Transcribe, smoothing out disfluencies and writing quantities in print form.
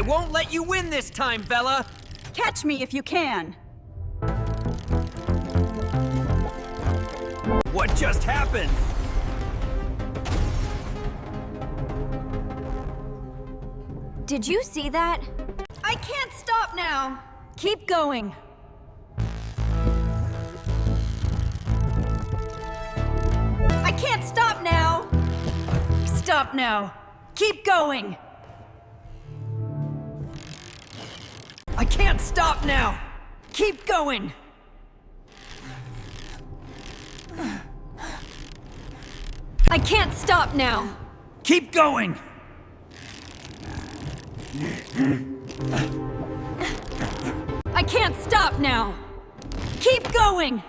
won't let you win this time, Vela! Catch me if you can. What just happened? Did you see that? I can't stop now. Keep going. I can't stop now. Stop now. Keep going. I can't stop now! Keep going. I can't stop now. Keep going! I can't stop now. Keep going.